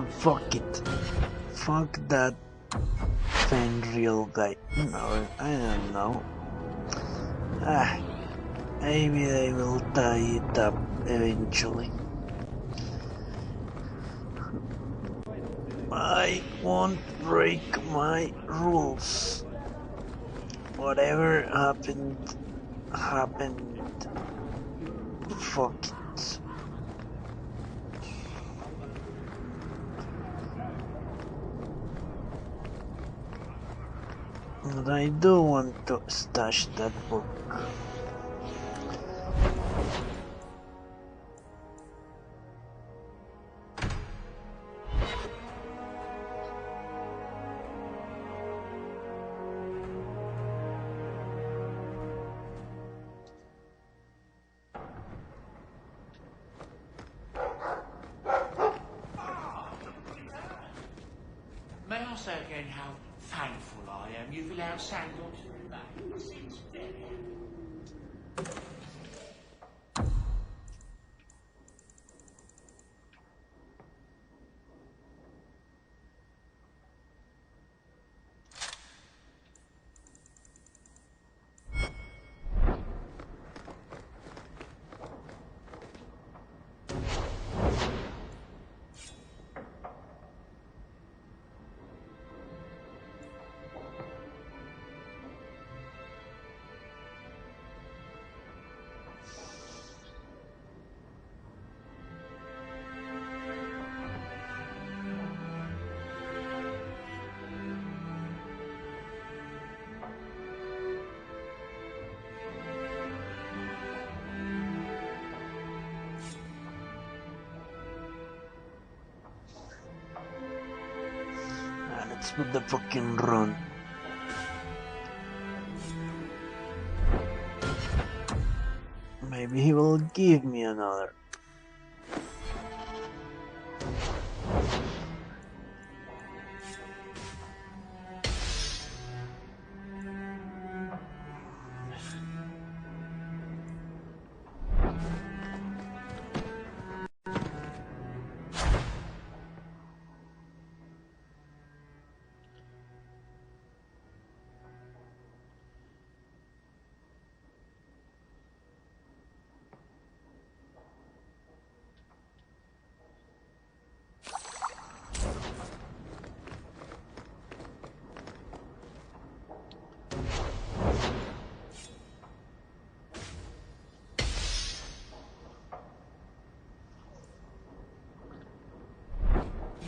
Fuck it. Fuck that Fenrir guy. No, I don't know. Maybe they will tie it up eventually. I won't break my rules. Whatever happened, happened. Fuck it. But I do want to stash that book. May I say again how thankful I am you've allowed Sandor to remain since then? Let's put the fucking run. Maybe he will give me another.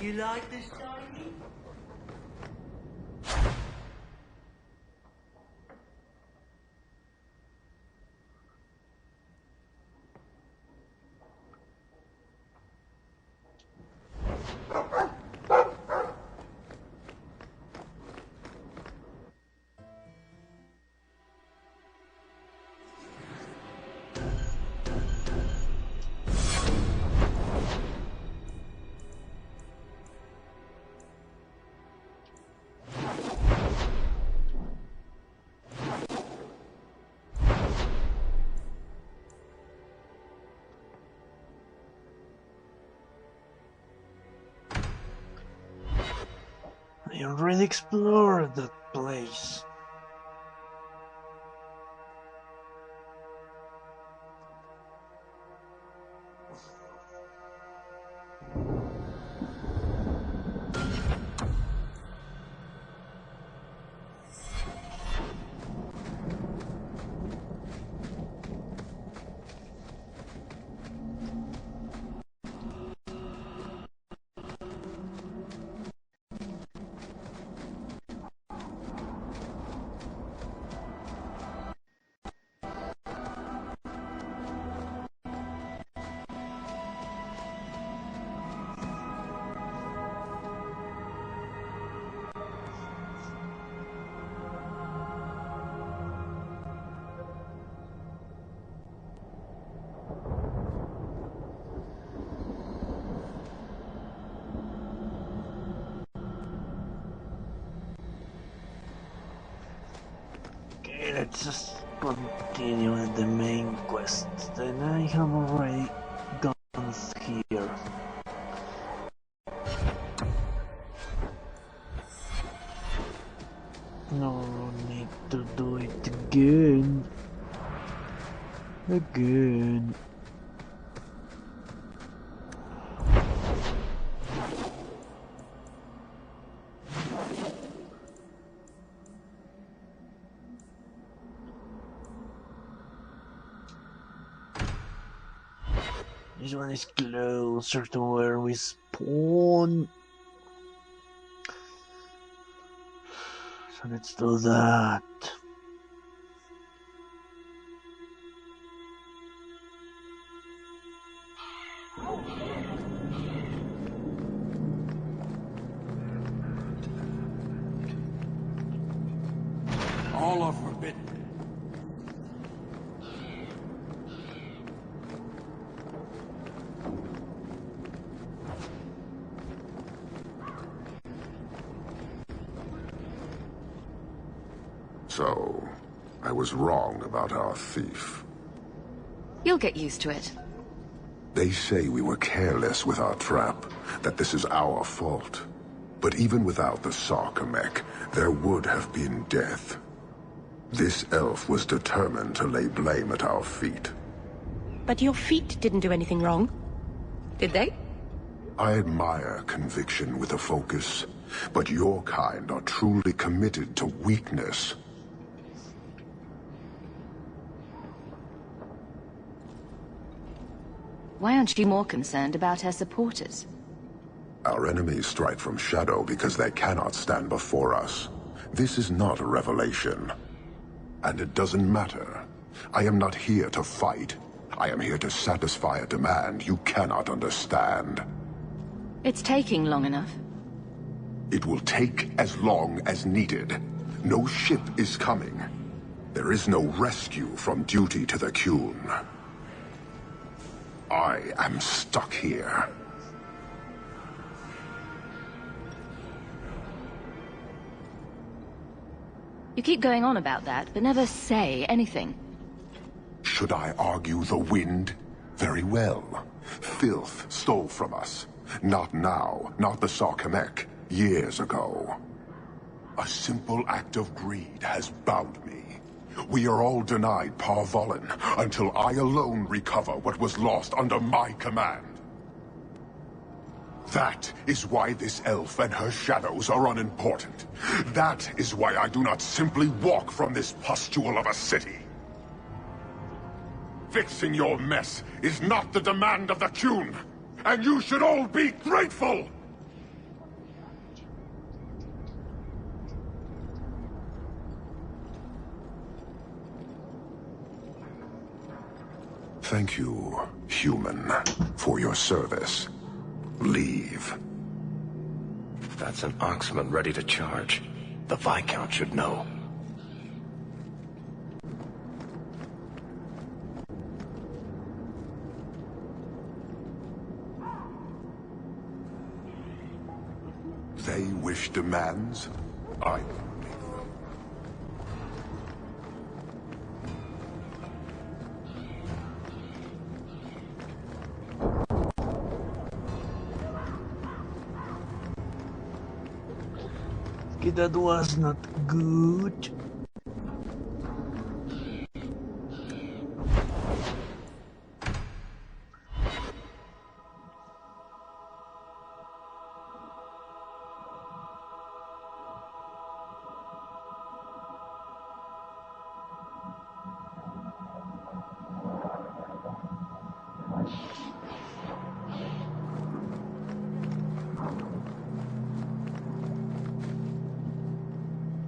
You like this shiny? I already explored that place. Let's just continue with the main quest that I have already done here. Again. This one is closer to where we spawn. So let's do that. All are forbidden. So, I was wrong about our thief. You'll get used to it. They say we were careless with our trap, that this is our fault. But even without the Sarkamek, there would have been death. This elf was determined to lay blame at our feet. But your feet didn't do anything wrong, did they? I admire conviction with a focus, but your kind are truly committed to weakness. Why aren't you more concerned about her supporters? Our enemies strike from shadow because they cannot stand before us. This is not a revelation. And it doesn't matter. I am not here to fight. I am here to satisfy a demand you cannot understand. It's taking long enough. It will take as long as needed. No ship is coming. There is no rescue from duty to the Qun. I am stuck here. You keep going on about that, but never say anything. Should I argue the wind? Very well. Filth stole from us. Not now, not the Sarkamek. Years ago. A simple act of greed has bound me. We are all denied Parvolin until I alone recover what was lost under my command. That is why this elf and her shadows are unimportant. That is why I do not simply walk from this pustule of a city. Fixing your mess is not the demand of the Qun, and you should all be grateful! Thank you, human, for your service. Leave. That's an Oxman ready to charge. The Viscount should know. They wish demands? I... That was not good.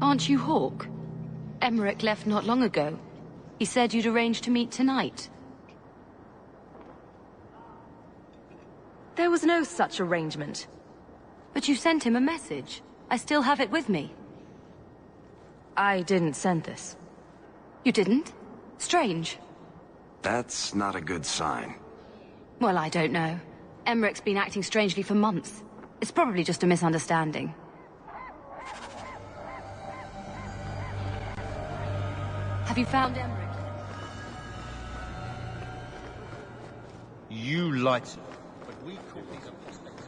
Aren't you Hawk? Emmerich left not long ago. He said you'd arranged to meet tonight. There was no such arrangement. But you sent him a message. I still have it with me. I didn't send this. You didn't? Strange. That's not a good sign. Well, I don't know. Emmerich's been acting strangely for months. It's probably just a misunderstanding. Have you found Emmerich? You lied to me, but we call these apostates.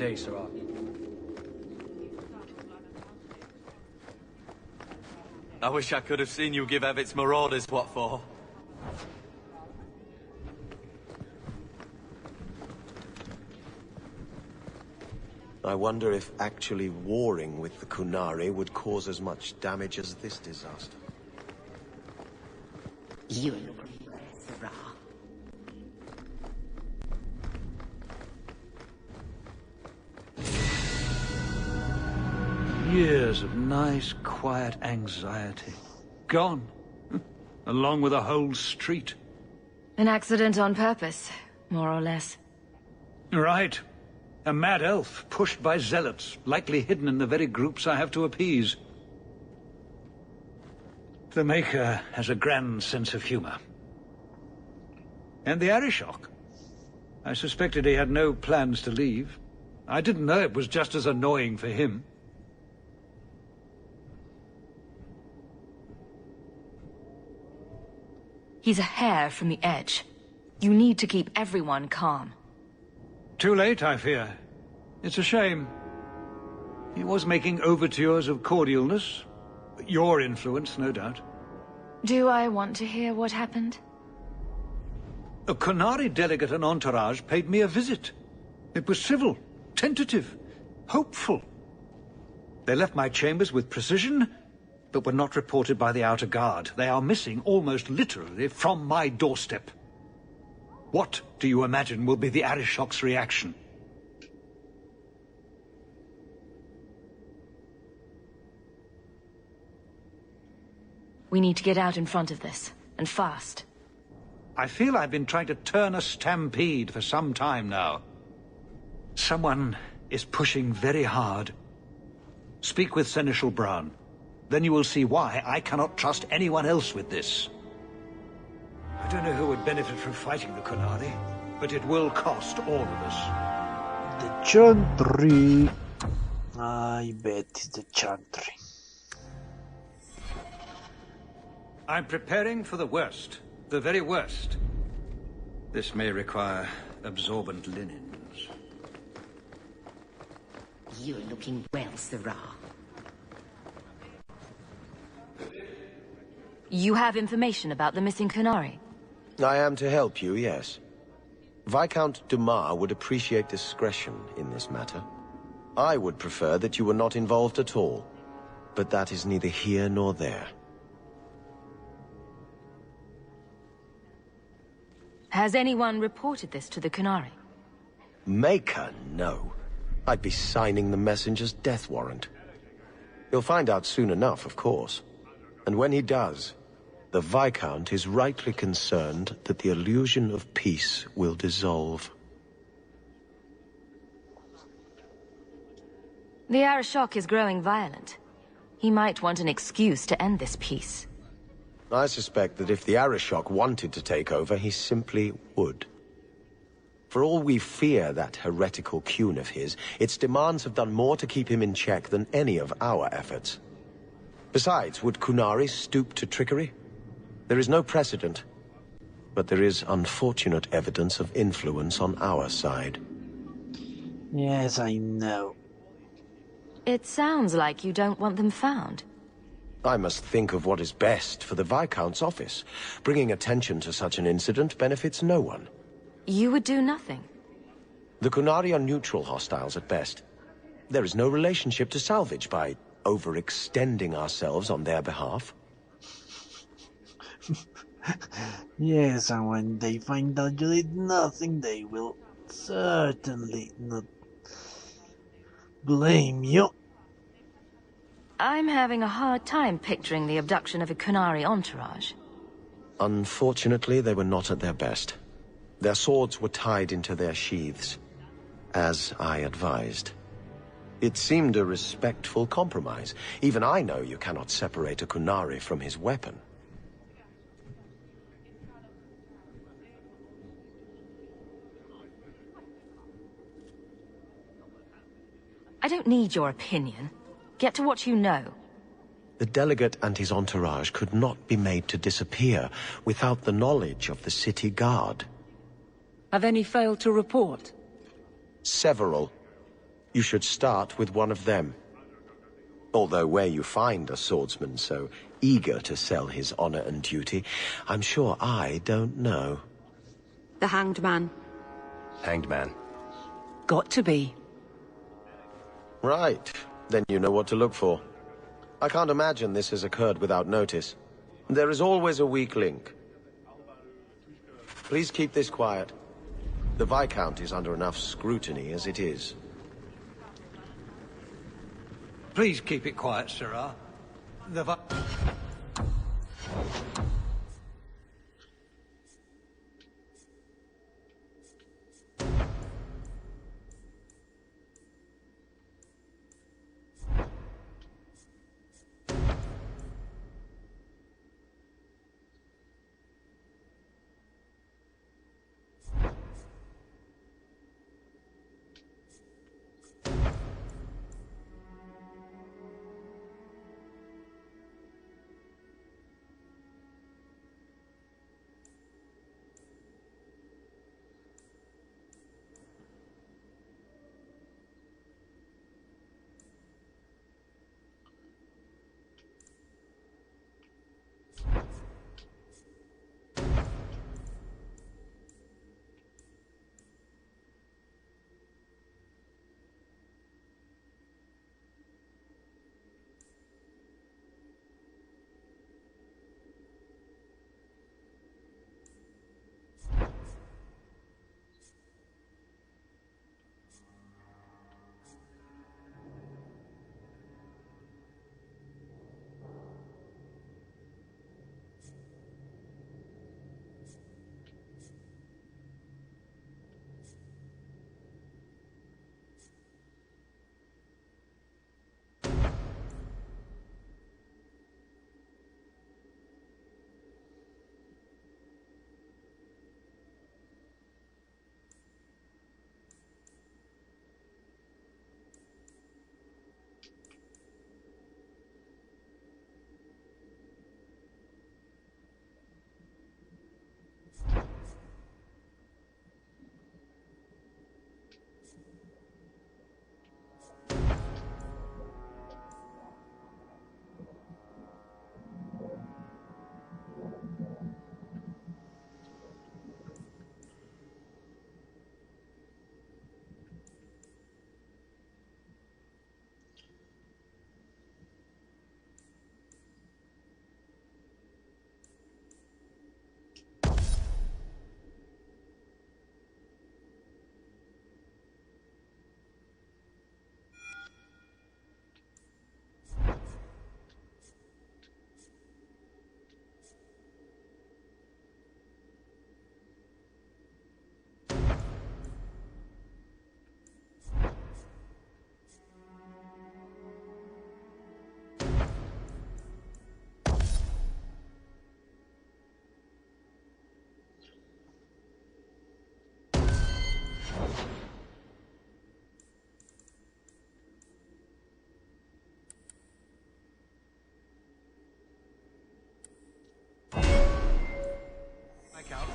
day, Sirrah. I wish I could have seen you give Evit's marauders what for. I wonder if actually warring with the Qunari would cause as much damage as this disaster. You look Sirrah. Years of nice, quiet anxiety. Gone. Along with a whole street. An accident on purpose, more or less. Right. A mad elf, pushed by zealots, likely hidden in the very groups I have to appease. The Maker has a grand sense of humor. And the Arishok. I suspected he had no plans to leave. I didn't know it was just as annoying for him. He's a hair from the edge. You need to keep everyone calm. Too late, I fear. It's a shame. He was making overtures of cordialness. Your influence, no doubt. Do I want to hear what happened? A Qunari delegate and entourage paid me a visit. It was civil, tentative, hopeful. They left my chambers with precision, but were not reported by the outer guard. They are missing almost literally from my doorstep. What do you imagine will be the Arishok's reaction? We need to get out in front of this, and fast. I feel I've been trying to turn a stampede for some time now. Someone is pushing very hard. Speak with Seneschal Bran. Then you will see why I cannot trust anyone else with this. I don't know who would benefit from fighting the Qunari, but it will cost all of us. The Chantry. I bet it's the Chantry. I'm preparing for the worst. The very worst. This may require absorbent linens. You're looking well, Sirrah. You have information about the missing Qunari? I am to help you, yes. Viscount Dumas would appreciate discretion in this matter. I would prefer that you were not involved at all, but that is neither here nor there. Has anyone reported this to the Qunari? Maker, no. I'd be signing the messenger's death warrant. He'll find out soon enough, of course. And when he does, the Viscount is rightly concerned that the illusion of peace will dissolve. The Arishok is growing violent. He might want an excuse to end this peace. I suspect that if the Arishok wanted to take over, he simply would. For all we fear that heretical Qun of his, its demands have done more to keep him in check than any of our efforts. Besides, would Qunari stoop to trickery? There is no precedent, but there is unfortunate evidence of influence on our side. Yes, I know. It sounds like you don't want them found. I must think of what is best for the Viscount's office. Bringing attention to such an incident benefits no one. You would do nothing. The Qunari are neutral hostiles at best. There is no relationship to salvage by overextending ourselves on their behalf. Yes, and when they find out you did nothing, they will certainly not blame you. I'm having a hard time picturing the abduction of a Qunari entourage. Unfortunately, they were not at their best. Their swords were tied into their sheaths, as I advised. It seemed a respectful compromise. Even I know you cannot separate a Qunari from his weapon. I don't need your opinion. Get to what you know. The delegate and his entourage could not be made to disappear without the knowledge of the city guard. Have any failed to report? Several. You should start with one of them. Although where you find a swordsman so eager to sell his honor and duty, I'm sure I don't know. The Hanged Man. Hanged Man. Got to be. Right. Then you know what to look for. I can't imagine this has occurred without notice. There is always a weak link. Please keep this quiet. The Viscount is under enough scrutiny as it is. Please keep it quiet, Sirrah.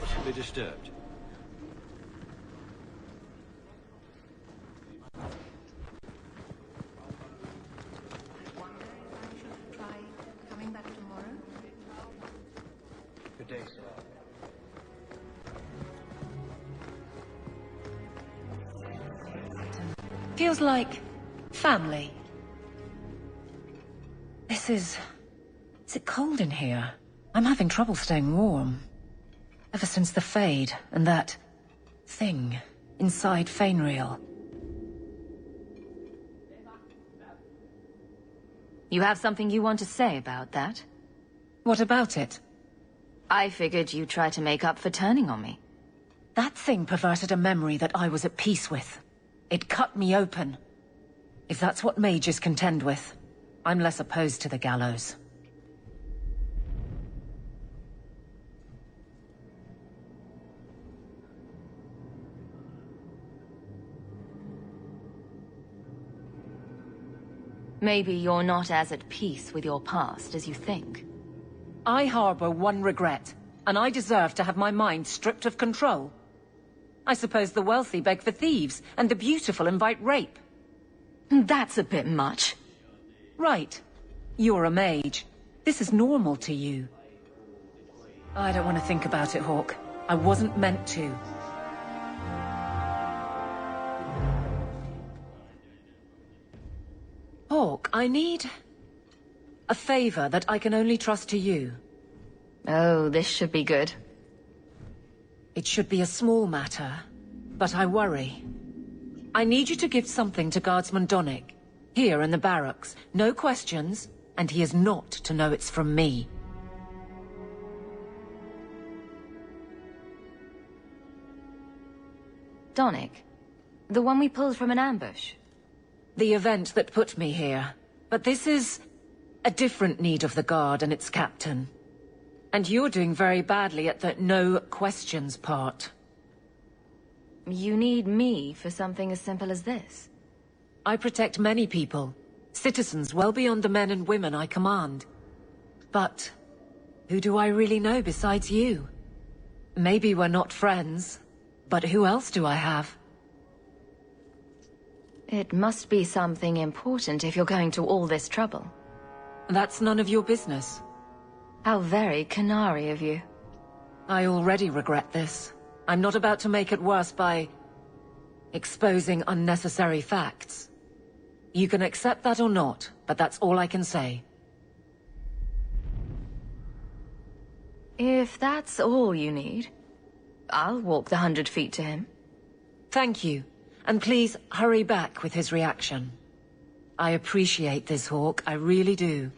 Possibly disturbed. Try coming back tomorrow. Good day, sir. Feels like family. Is it cold in here? I'm having trouble staying warm. Ever since the Fade and that thing inside Fainreal. You have something you want to say about that? What about it? I figured you'd try to make up for turning on me. That thing perverted a memory that I was at peace with. It cut me open. If that's what mages contend with, I'm less opposed to the gallows. Maybe you're not as at peace with your past as you think. I harbor one regret, and I deserve to have my mind stripped of control. I suppose the wealthy beg for thieves, and the beautiful invite rape. That's a bit much. Right. You're a mage. This is normal to you. I don't want to think about it, Hawk. I wasn't meant to. Hawk, I need a favor that I can only trust to you. Oh, this should be good. It should be a small matter, but I worry. I need you to give something to Guardsman Donnic, here in the barracks. No questions, and he is not to know it's from me. Donnic? The one we pulled from an ambush? The event that put me here. But this is a different need of the Guard and its captain. And you're doing very badly at the no questions part. You need me for something as simple as this? I protect many people. Citizens well beyond the men and women I command. But who do I really know besides you? Maybe we're not friends, but who else do I have? It must be something important if you're going to all this trouble. That's none of your business. How very canary of you. I already regret this. I'm not about to make it worse by exposing unnecessary facts. You can accept that or not, but that's all I can say. If that's all you need, I'll walk the 100 feet to him. Thank you. And please, hurry back with his reaction. I appreciate this, Hawk. I really do.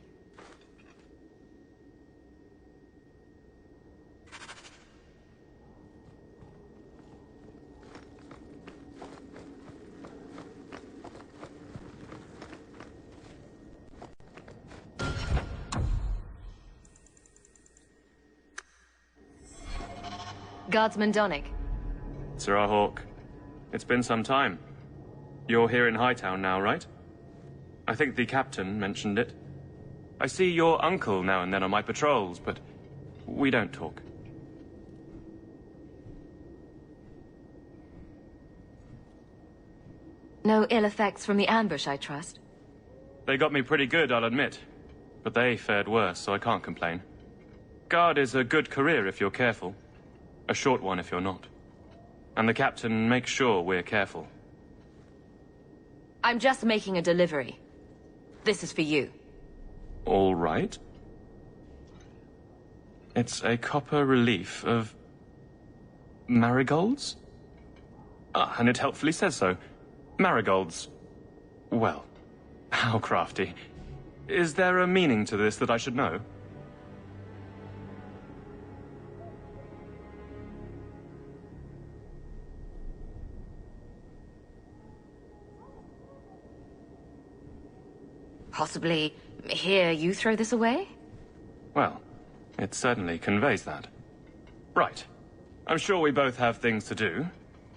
Guardsman Donnic. Sir Hawk, it's been some time. You're here in Hightown now, right? I think the captain mentioned it. I see your uncle now and then on my patrols, but we don't talk. No ill effects from the ambush, I trust? They got me pretty good, I'll admit. But they fared worse, so I can't complain. Guard is a good career if you're careful. A short one if you're not. And the captain makes sure we're careful. I'm just making a delivery. This is for you. All right. It's a copper relief of marigolds? And it helpfully says so. Marigolds. Well, how crafty. Is there a meaning to this that I should know? Possibly, here you throw this away? Well, it certainly conveys that. Right. I'm sure we both have things to do,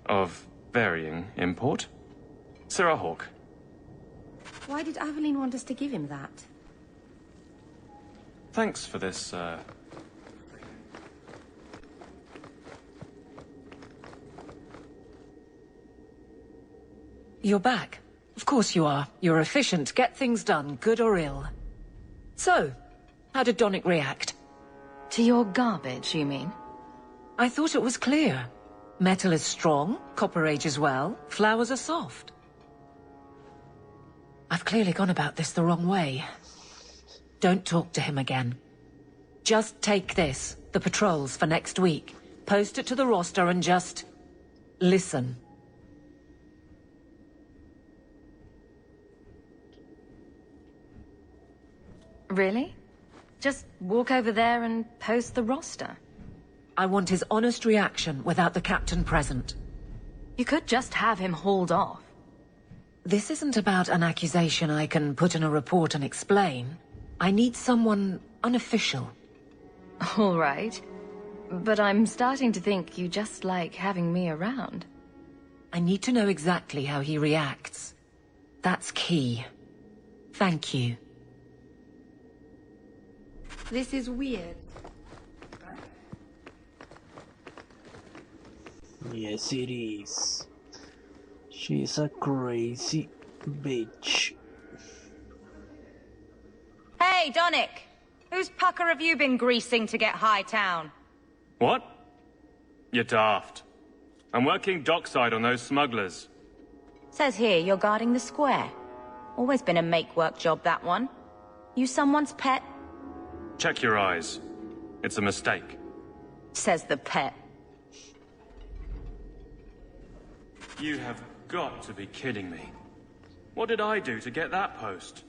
of varying import. Sir Hawk. Why did Aveline want us to give him that? Thanks for this, You're back. Of course you are. You're efficient. Get things done, good or ill. So, how did Donnic react? To your garbage, you mean? I thought it was clear. Metal is strong, copper ages well, flowers are soft. I've clearly gone about this the wrong way. Don't talk to him again. Just take this, the patrols for next week. Post it to the roster and just listen. Really? Just walk over there and post the roster? I want his honest reaction without the captain present. You could just have him hauled off. This isn't about an accusation I can put in a report and explain. I need someone unofficial. All right. But I'm starting to think you just like having me around. I need to know exactly how he reacts. That's key. Thank you. This is weird. Yes, it is. She's a crazy Bitch. Hey, Donnick! Whose pucker have you been greasing to get Hightown? What? You're daft. I'm working dockside on those smugglers. Says here you're guarding the square. Always been a make-work job, that one. You someone's pet? Check your eyes. It's a mistake. Says the pet. You have got to be kidding me. What did I do to get that post?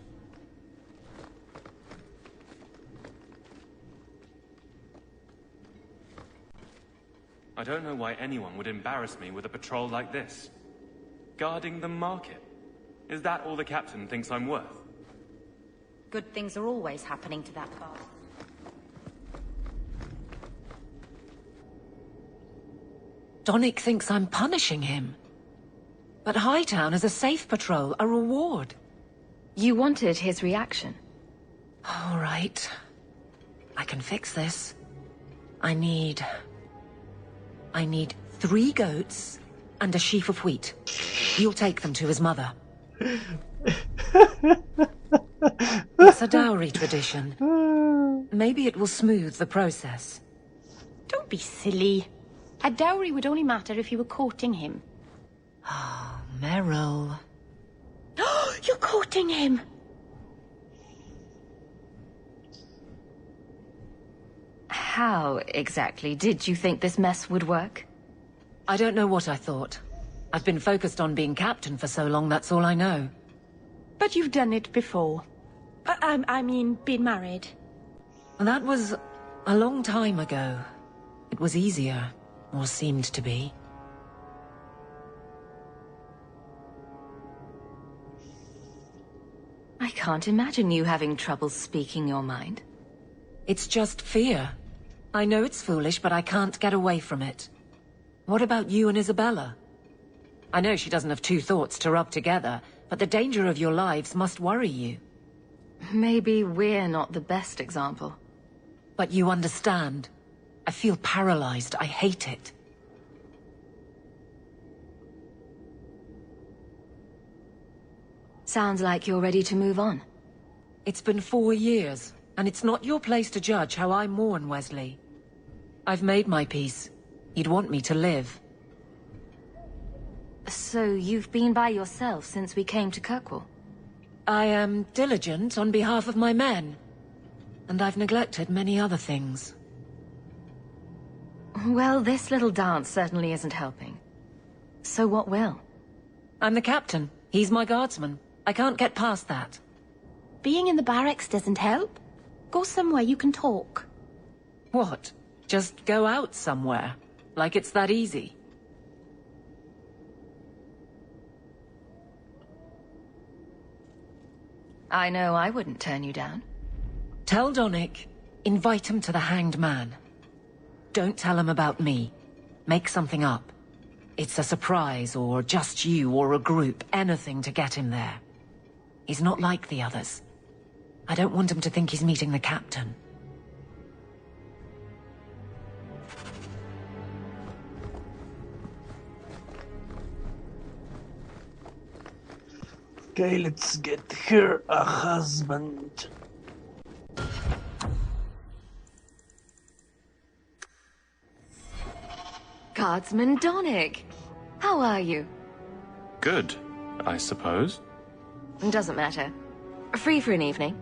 I don't know why anyone would embarrass me with a patrol like this. Guarding the market. Is that all the captain thinks I'm worth? Good things are always happening to that bar. Donnick thinks I'm punishing him. But Hightown is a safe patrol, a reward. You wanted his reaction. All right. I can fix this. I need 3 goats and a sheaf of wheat. You'll take them to his mother. It's a dowry tradition. Maybe it will smooth the process. Don't be silly. A dowry would only matter if you were courting him. Oh, Meryl. You're courting him! How exactly did you think this mess would work? I don't know what I thought. I've been focused on being captain for so long, that's all I know. But you've done it before. I mean, been married. That was a long time ago. It was easier, or seemed to be. I can't imagine you having trouble speaking your mind. It's just fear. I know it's foolish, but I can't get away from it. What about you and Isabella? I know she doesn't have 2 thoughts to rub together, but the danger of your lives must worry you. Maybe we're not the best example. But you understand. I feel paralyzed. I hate it. Sounds like you're ready to move on. It's been 4 years, and it's not your place to judge how I mourn Wesley. I've made my peace. You'd want me to live. So you've been by yourself since we came to Kirkwall? I am diligent on behalf of my men. And I've neglected many other things. Well, this little dance certainly isn't helping. So what will? I'm the captain. He's my guardsman. I can't get past that. Being in the barracks doesn't help. Go somewhere you can talk. What? Just go out somewhere? Like it's that easy? I know I wouldn't turn you down. Tell Donnick, invite him to the Hanged Man. Don't tell him about me. Make something up. It's a surprise, or just you, or a group, anything to get him there. He's not like the others. I don't want him to think he's meeting the captain. Okay, let's get her a husband. Guardsman Donnick, how are you? Good, I suppose. Doesn't matter. Free for an evening?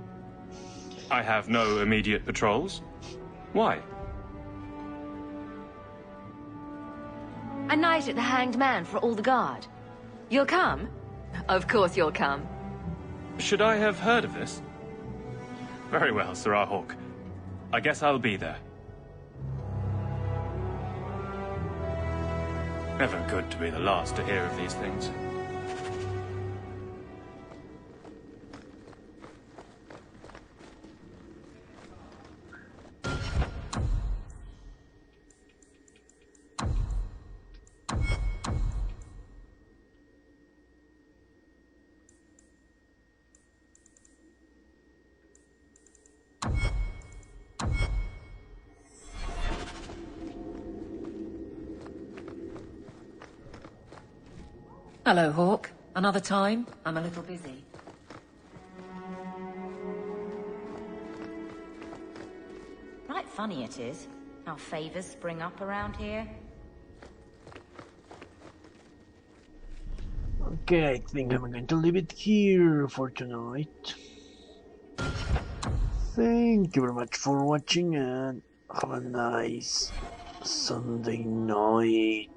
I have no immediate patrols. Why? A night at the Hanged Man for all the guard. You'll come? Of course you'll come. Should I have heard of this? Very well, Sir Hawk. I guess I'll be there. Never good to be the last to hear of these things. Hello, Hawk. Another time? I'm a little busy. Right funny it is, how favors spring up around here. Okay, I think I'm going to leave it here for tonight. Thank you very much for watching and have a nice Sunday night.